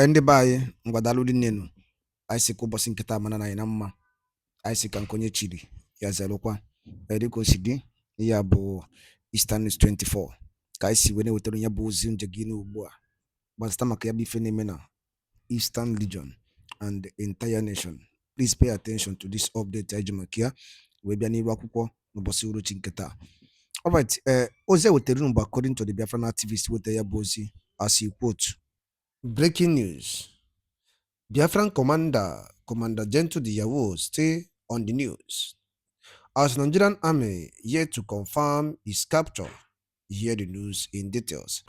Ndị be anyị ngwadalụ dị nnenu anyị si ka ụbọchị nkịta mana na anyị na mma anyị si ka nkonye chiri ya zelụkwa dịka o si dị ya bụ Eastern News 24 ka anyị si wee na-ewetara ya bụ ozi nje gị n'ugbu a gbasịta maka ya bụ ife na-eme na Eastern Region and the entire nation. Please pay attention to this update anyị ji maka ya wee bịa n'iru akwụkwọ n'ụbọchị uruchi nkịta. Alright, ozi ewetara unu bụ according to the Biafran activist wetara ya bụ ozi as he quote. Breaking news. Biafran Commander Gentle Yahoo stay on the news. As Nigerian army yet to confirm his capture, hear the news in details.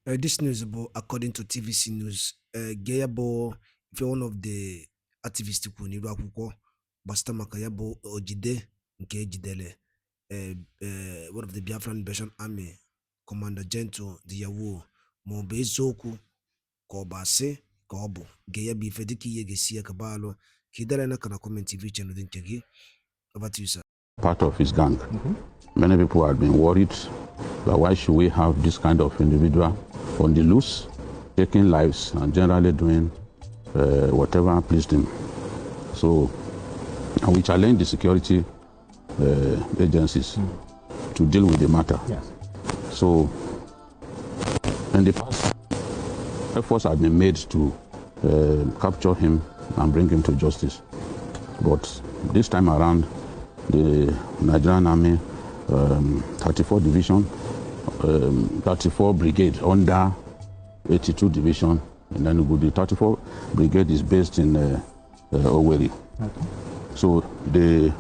This news about according to TVC News. Gayabo, if you're one of the activists who need to basta makayabo ojide nke ejidele one of the Biafran Liberation Army Commander Gentle Yahoo mo bezoku ko base ko bụ geya bi fe dịka ihe ga-esi ya kabalo kidara na kana comment TV channel din tegi. Over to you, sir. Part of his gang. Many people have been worried that why should we have this kind of individual on the loose, taking lives and generally doing whatever pleased him. So, and we challenge the security agencies to deal with the matter. Yes. So, in the past, efforts have been made to capture him and bring him to justice. But this time around, the Nigerian Army 34 Division, 34 Brigade under 82 Division in Enugu. The 34 Brigade is based in Owerri. Okay. So they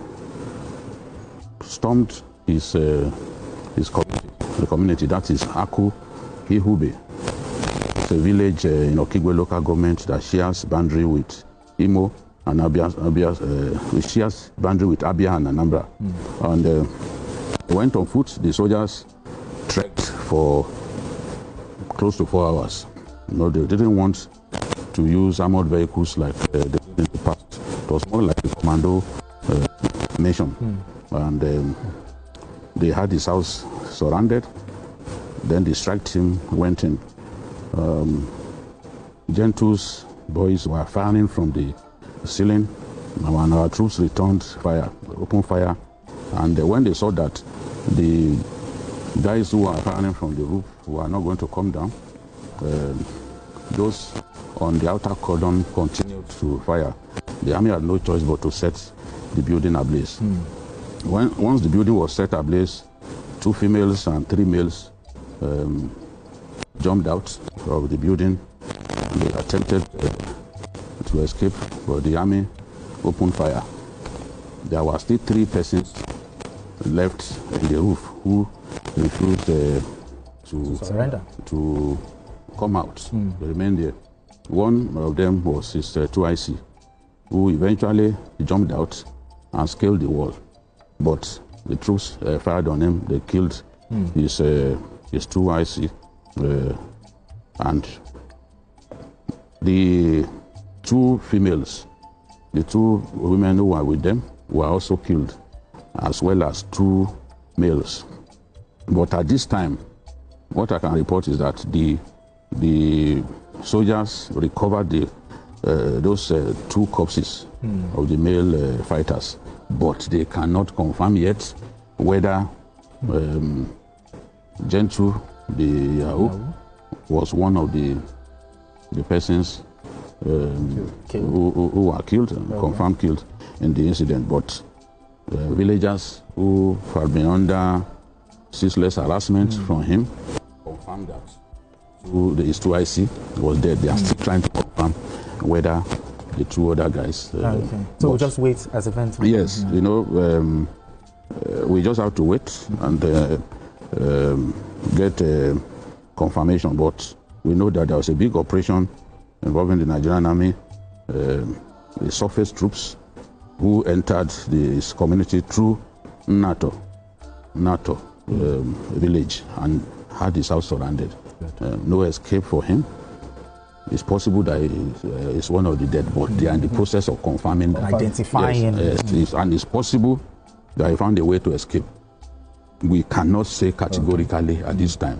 stormed his community, the community that is Aku Ihube. It's a village in Okigwe local government that shares boundary with Imo and Abia, shares boundary with Abia and Anambra. And they went on foot. The soldiers trekked for close to 4 hours. You know, they didn't want to use armored vehicles like they did in the past. It was more like a commando nation. And they had his house surrounded. Then the strike team went in. Gentle's boys were firing from the ceiling, and our troops returned fire, open fire. And when they saw that the guys who were firing from the roof were not going to come down, those on the outer cordon continued to fire. The army had no choice but to set the building ablaze. Once the building was set ablaze, 2 females and 3 males jumped out of the building. They attempted to escape, but the army opened fire. There were still 3 persons left in the roof who refused to surrender, to come out. They remained there. One of them was his 2IC, who eventually jumped out and scaled the wall. But the troops fired on him. They killed his 2IC, and the 2 females, the 2 women who were with them, were also killed, as well as 2 males. But at this time, what I can report is that the soldiers recovered those 2 corpses of the male fighters, but they cannot confirm yet whether Gentle the Yahoo was one of the persons who were killed, confirmed killed in the incident. But villagers who had been under ceaseless harassment from him confirmed that his 2IC was dead. They are still trying to confirm whether the 2 other guys. So we'll just wait as events. Yes, you know, we just have to wait and get confirmation. But we know that there was a big operation involving the Nigerian Army, the surface troops who entered this community through NATO village and had his house surrounded. No escape for him. It's possible that he's one of the dead, but they are in the process of confirming that. Identifying. Yes, and it's possible that he found a way to escape. We cannot say categorically at this time.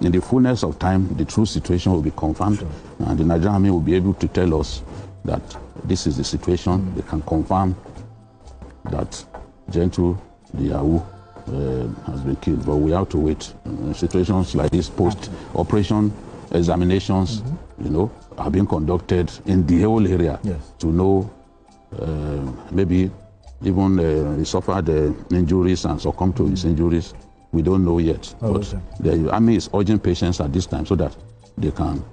in the fullness of time, the true situation will be confirmed, and the Nigerian army will be able to tell us that this is the situation. They can confirm that Gentle, the Yahoo, has been killed. But we have to wait. Situations like this, post-operation examinations, you know, are being conducted in the whole area to know maybe even he suffered injuries and succumbed to his injuries. We don't know yet. But the army is urging patience at this time so that they can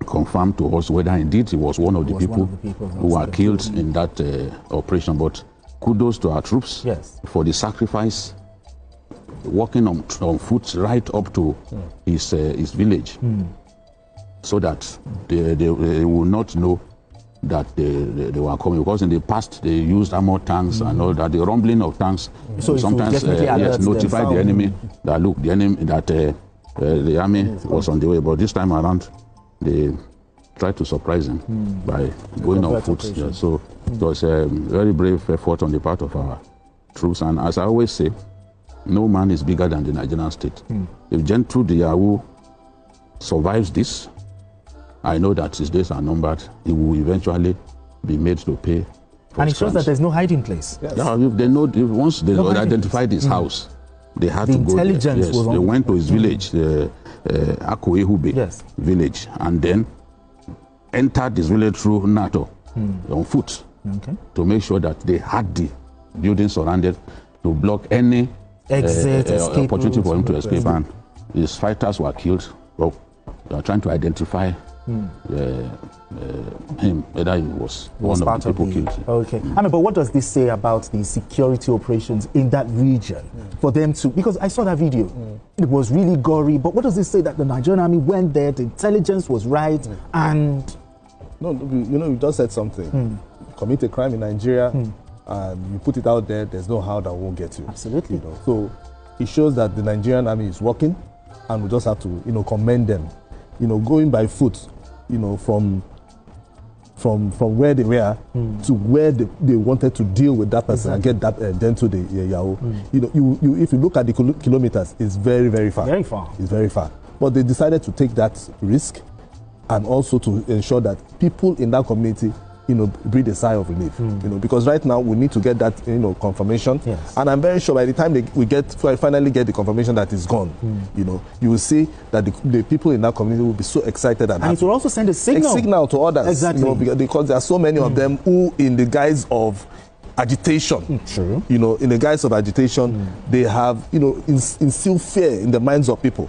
confirm to us whether indeed he was one of the people who were killed in that operation. But kudos to our troops for the sacrifice, walking on foot right up to his village, so that they will not know that they were coming, because in the past they used armored tanks and all that. The rumbling of tanks sometimes notify the enemy that look, the enemy that the army was on the way. But this time around, they tried to surprise him by going on foot. So it was a very brave effort on the part of our troops. And as I always say, no man is bigger than the Nigerian state. If Gentle the Yahoo survives this, I know that his days are numbered. He will eventually be made to pay for and it shows that there's no hiding place. Yeah, if they know, once they identified his house, they had to go there. They went to his village, Ehube village, and then entered this village through NATO on foot to make sure that they had the building surrounded to block any opportunity for him to escape. And his fighters were killed. Well, they are trying to identify him, whether he was one of the people killed. Okay. I mean, but what does this say about the security operations in that region for them to, because I saw that video, it was really gory, but what does this say that the Nigerian army went there, the intelligence was right, and... No, you know, you just said something. You commit a crime in Nigeria, and you put it out there, there's no how that won't get you. Absolutely. You know? So it shows that the Nigerian army is working, and we just have to, you know, commend them. You know, going by foot, you know, from where they were to where they wanted to deal with that person and get that Gentle the Yahoo. You know, if you look at the kilometers, it's very, very far. Very far. It's very far. But they decided to take that risk, and also to ensure that people in that community, you know, breathe a sigh of relief. You know, because right now we need to get that, you know, confirmation. And I'm very sure by the time we finally get the confirmation that it's gone, you know, you will see that the people in that community will be so excited and happy. it will also send a signal to others. Exactly. You know, because there are so many of them who, in the guise of agitation, you know, in the guise of agitation, they have, you know, instilled fear in the minds of people.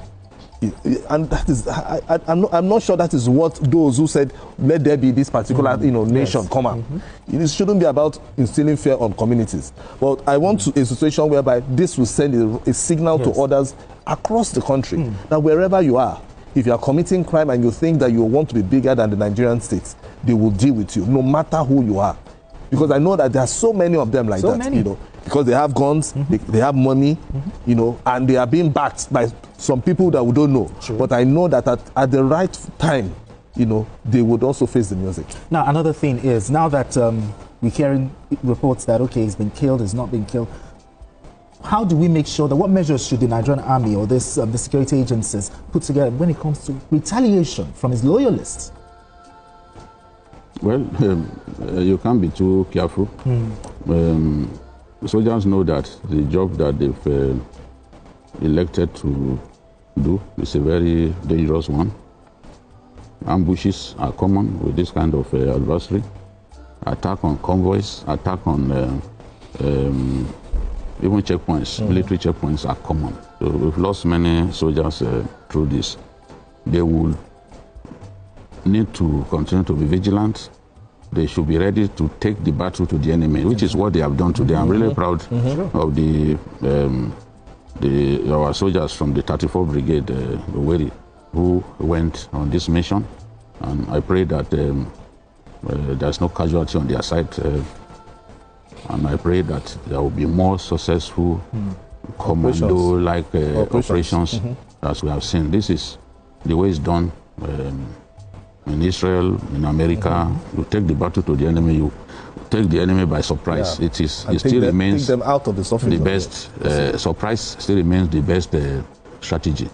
And that is, I'm not sure that is what those who said, let there be this particular, you know, nation come out. It shouldn't be about instilling fear on communities. But I want a situation whereby this will send a signal to others across the country that wherever you are, if you are committing crime and you think that you want to be bigger than the Nigerian states, they will deal with you, no matter who you are. Because I know that there are so many of them like that, you know, because they have guns, they have money, you know, and they are being backed by some people that we don't know. But I know that at the right time, you know, they would also face the music. Now, another thing is, now that we're hearing reports that, okay, he's been killed, he's not been killed, how do we make sure that, what measures should the Nigerian army or this the security agencies put together when it comes to retaliation from his loyalists? Well, you can't be too careful. Soldiers know that the job that they've elected to do is a very dangerous one. Ambushes are common with this kind of adversary. Attack on convoys, attack on even checkpoints, military checkpoints are common. So we've lost many soldiers through this. They will need to continue to be vigilant. They should be ready to take the battle to the enemy, which is what they have done today. I'm really proud of our soldiers from the 34th Brigade, Oweri, who went on this mission. And I pray that there's no casualty on their side. And I pray that there will be more successful commando-like operations as we have seen. This is the way it's done in Israel, in America. You take the battle to the enemy, you take the enemy by surprise. Yeah. It still remains take them out of the best surprise still remains the best strategy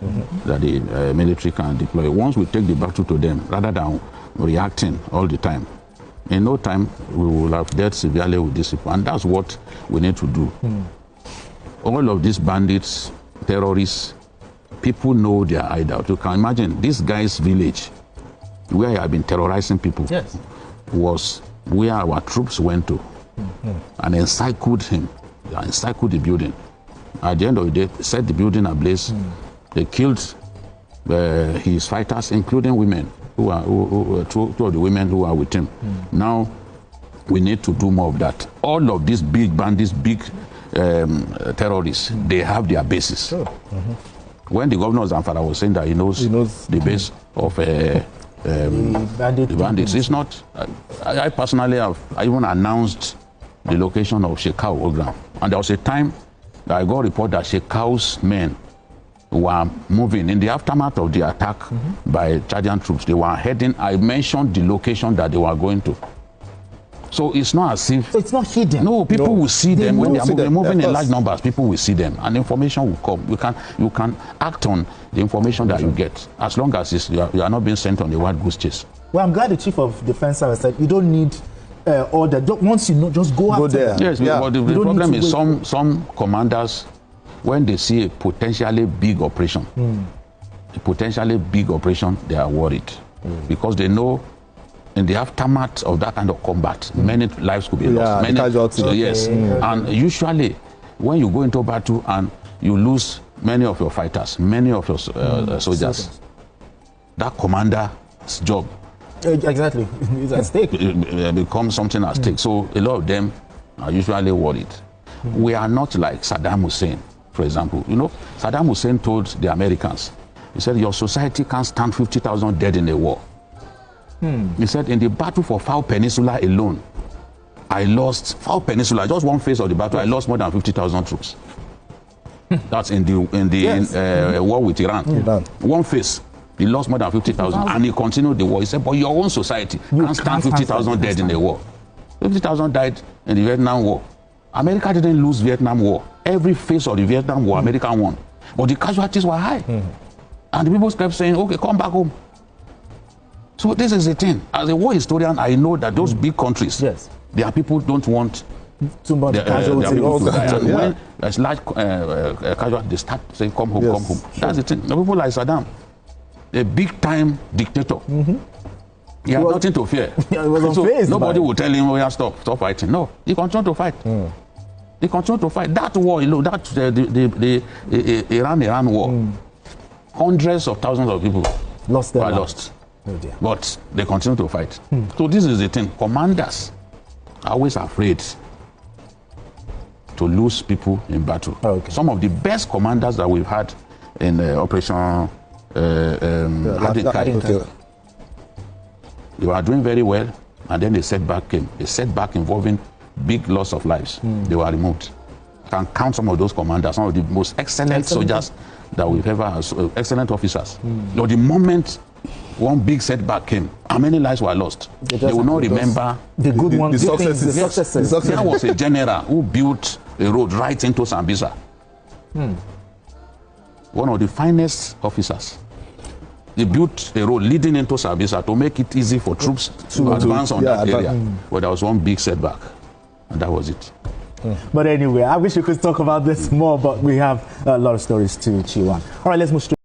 that the military can deploy. Once we take the battle to them, rather than reacting all the time, in no time we will have dealt severely with these people, and that's what we need to do. All of these bandits, terrorists, people know their hideout. You can imagine this guy's village, where he had been terrorizing people, was where our troops went to and encircled him, encircled the building. At the end of the day, set the building ablaze. They killed his fighters, including women, two of the women who are with him. Now, we need to do more of that. All of these big bandits, big terrorists, they have their bases. When the governor of Zamfara was saying that he knows the base of the bandits, it's not. I personally have even announced the location of Shekau Ogram. And there was a time that I got a report that Shekau's men were moving in the aftermath of the attack by Chadian troops. They were heading. I mentioned the location that they were going to. So it's not as if... So it's not hidden. No, people will see them when they are moving in large numbers. numbers. People will see them, and information will come. You can act on the information that you get, as long as you are not being sent on a wild goose chase. Well, I'm glad the Chief of Defense Service said you don't need order. Once you know, just go after there. Yes, but the problem is some commanders, when they see a potentially big operation, they are worried because they know in the aftermath of that kind of combat, many lives could be lost. Many casualties. So, yes, and usually when you go into battle and you lose many of your fighters, many of your soldiers, that commander's job exactly it's at stake. It becomes something at stake. So a lot of them are usually worried. We are not like Saddam Hussein, for example. You know, Saddam Hussein told the Americans, he said, your society can't stand 50,000 dead in a war. He said, in the battle for Fao Peninsula alone, I lost Fao Peninsula, just one phase of the battle, I lost more than 50,000 troops. That's in the war with Iran. One phase, he lost more than 50,000, and he continued the war. He said, but your own society can't stand 50,000 dead in a war. 50,000 died in the Vietnam War. America didn't lose Vietnam War. Every phase of the Vietnam War, America won. But the casualties were high. And the people kept saying, okay, come back home. So this is the thing. As a war historian, I know that those big countries, their people don't want too much casualties. And when there's large casualties, they start saying, come home, come home. That's the thing. The people like Saddam, a big-time dictator, he had nothing to fear. Nobody will tell him, oh, yeah, stop fighting. No, he continued to fight. He continued to fight. That war, you know, that the Iran war, hundreds of thousands of people were lost. But they continue to fight. So this is the thing. Commanders are always afraid to lose people in battle. Some of the best commanders that we've had in Operation Hadinkai, they were doing very well, and then a setback came. A setback involving big loss of lives. They were removed. You can count some of those commanders, some of the most excellent soldiers that we've ever had, excellent officers. But the moment one big setback came, how many lives were lost? They will not remember the good ones, the successes. There was a general who built a road right into Sambisa. One of the finest officers. They built a road leading into Sambisa to make it easy for troops to advance on that area. But there was one big setback, and that was it. But anyway, I wish we could talk about this more, but we have a lot of stories to chew on. All right, let's move straight.